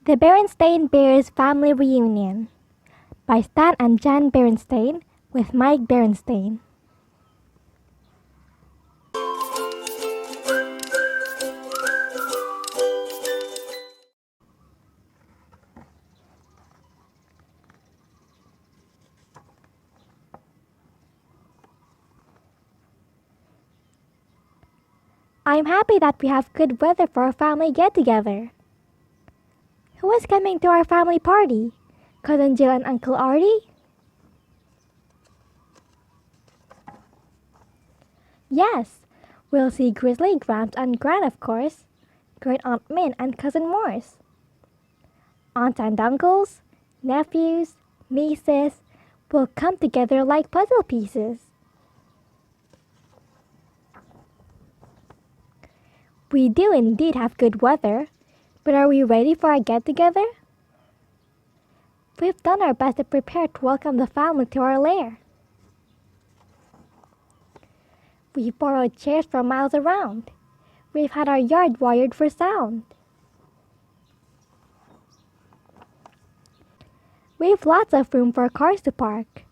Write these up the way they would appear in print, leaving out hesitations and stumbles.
The Berenstain Bears Family Reunion by Stan and Jan Berenstain with Mike Berenstain. I'm happy that we have good weather for a family get-together. Who is coming to our family party? Cousin Jill and Uncle Artie? Yes, we'll see Grizzly, Gramps, and Gran, of course. Great Aunt Min and Cousin Morris. Aunts and uncles, nephews, nieces will come together like puzzle pieces. We do indeed have good weather, but are we ready for our get-together? We've done our best to prepare to welcome the family to our lair. We've borrowed chairs from miles around. We've had our yard wired for sound. We've lots of room for cars to park.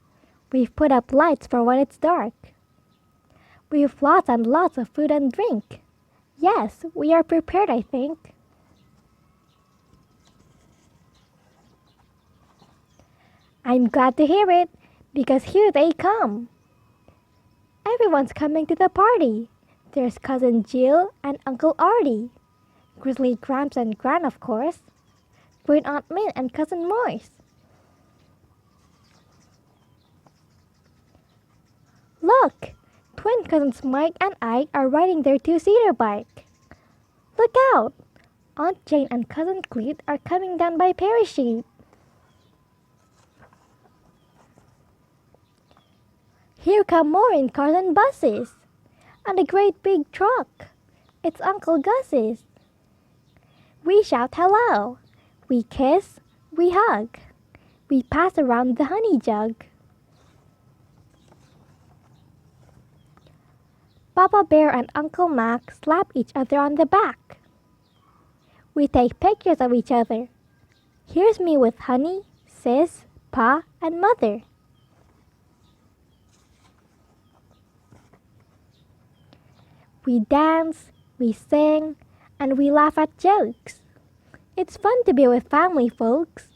We've put up lights for when it's dark. We've lots and lots of food and drink. Yes, we are prepared, I think. I'm glad to hear it, because here they come. Everyone's coming to the party. There's Cousin Jill and Uncle Artie. Grizzly, Gramps, and Gran, of course. Great Aunt Min and Cousin Morris. Look! Twin cousins Mike and Ike are riding their two-seater bike. Look out! Aunt Jane and Cousin Clete are coming down by parachute. Here come more in cars and buses. And a great big truck. It's Uncle Gus's. We shout hello. We kiss. We hug. We pass around the honey jug. Papa Bear and Uncle Mac slap each other on the back. We take pictures of each other. Here's me with Honey, Sis, Pa, and Mother. We dance, we sing, and we laugh at jokes. It's fun to be with family, folks.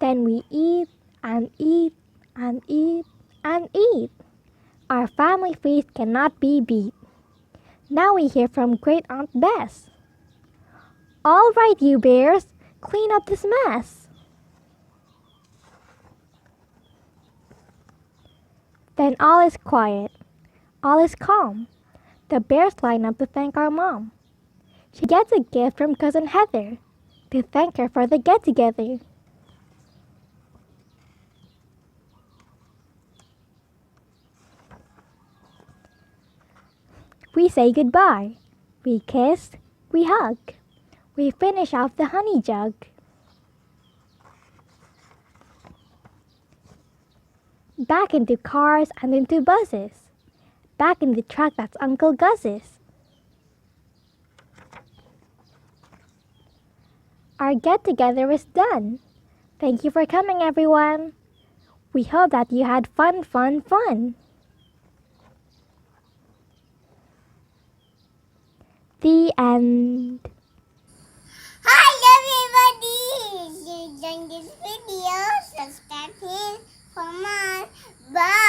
Then we eat and eat and eat and eat. Our family feast cannot be beat. Now we hear from Great Aunt Bess. All right, you bears, clean up this mess. Then all is quiet. All is calm. The bears line up to thank our mom. She gets a gift from Cousin Heather to thank her for the get-together. We say goodbye. We kiss. We hug. We finish off the honey jug. Back into cars and into buses. Back in the truck that's Uncle Gus's. Our get-together is done. Thank you for coming, everyone. We hope that you had fun. The end. Hi everybody! If you enjoyed this video, subscribe here for more. Bye!